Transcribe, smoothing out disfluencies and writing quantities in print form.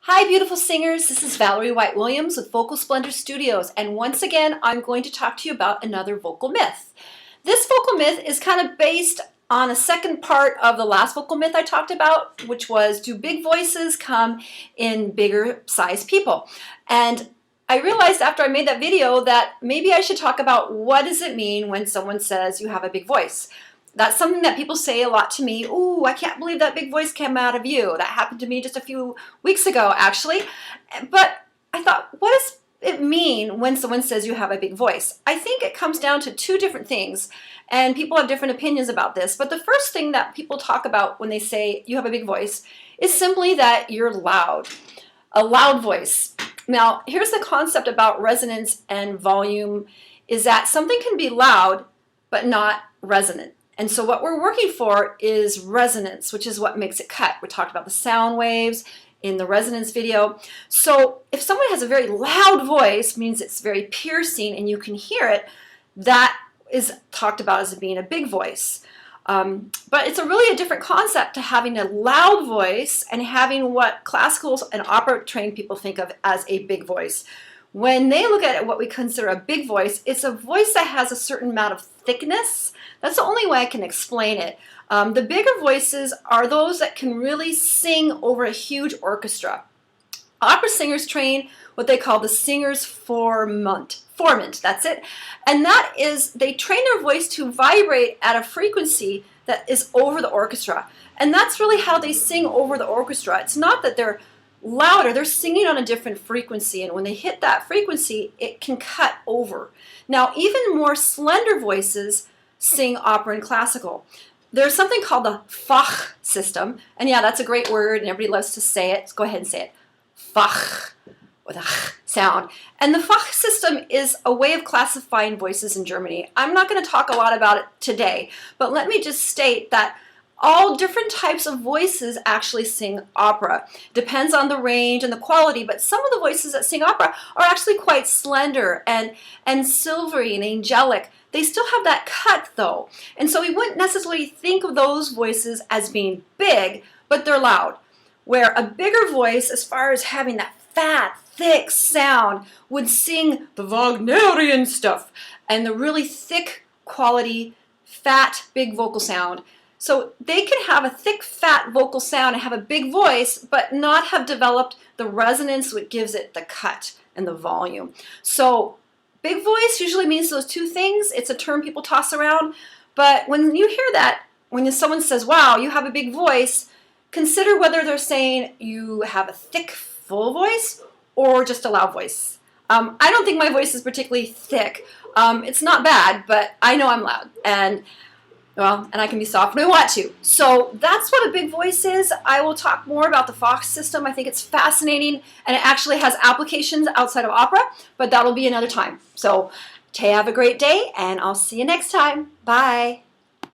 Hi beautiful singers, this is Valerie White Williams with Vocal Splendor Studios, and once again I'm going to talk to you about another vocal myth. This vocal myth is kind of based on a second part of the last vocal myth I talked about, which was, do big voices come in bigger sized people? And I realized after I made that video that maybe I should talk about what does it mean when someone says you have a big voice. That's something that people say a lot to me. Ooh, I can't believe that big voice came out of you. That happened to me just a few weeks ago, actually. But I thought, what does it mean when someone says you have a big voice? I think it comes down to two different things, and people have different opinions about this. But the first thing that people talk about when they say you have a big voice is simply that you're loud. A loud voice. Now, here's the concept about resonance and volume, is that something can be loud, but not resonant. And so what we're working for is resonance, which is what makes it cut. We talked about the sound waves in the resonance video. So if someone has a very loud voice, means it's very piercing and you can hear it, that is talked about as being a big voice. But it's really a different concept to having a loud voice and having what classical and opera trained people think of as a big voice. When they look at it, what we consider a big voice, it's a voice that has a certain amount of thickness. That's the only way I can explain it. The bigger voices are those that can really sing over a huge orchestra. Opera singers train what they call the singer's formant, that's it. And that is, they train their voice to vibrate at a frequency that is over the orchestra. And that's really how they sing over the orchestra. It's not that they're louder, they're singing on a different frequency, and when they hit that frequency, it can cut over. Now, even more slender voices sing opera and classical. There's something called the Fach system, and yeah, that's a great word, and everybody loves to say it. Go ahead and say it. Fach, with a sound. And the Fach system is a way of classifying voices in Germany. I'm not going to talk a lot about it today, but let me just state that all different types of voices actually sing opera. Depends on the range and the quality, but some of the voices that sing opera are actually quite slender and silvery and angelic. They still have that cut though. And so we wouldn't necessarily think of those voices as being big, but they're loud. Where a bigger voice, as far as having that fat, thick sound, would sing the Wagnerian stuff and the really thick quality, fat, big vocal sound. So they can have a thick, fat vocal sound and have a big voice, but not have developed the resonance which gives it the cut and the volume. So big voice usually means those two things. It's a term people toss around. But when you hear that, when someone says, wow, you have a big voice, consider whether they're saying you have a thick, full voice or just a loud voice. I don't think my voice is particularly thick. It's not bad, but I know I'm loud. And I can be soft when I want to. So that's what a big voice is. I will talk more about the Fox system. I think it's fascinating, and it actually has applications outside of opera, but that'll be another time. So have a great day, and I'll see you next time. Bye.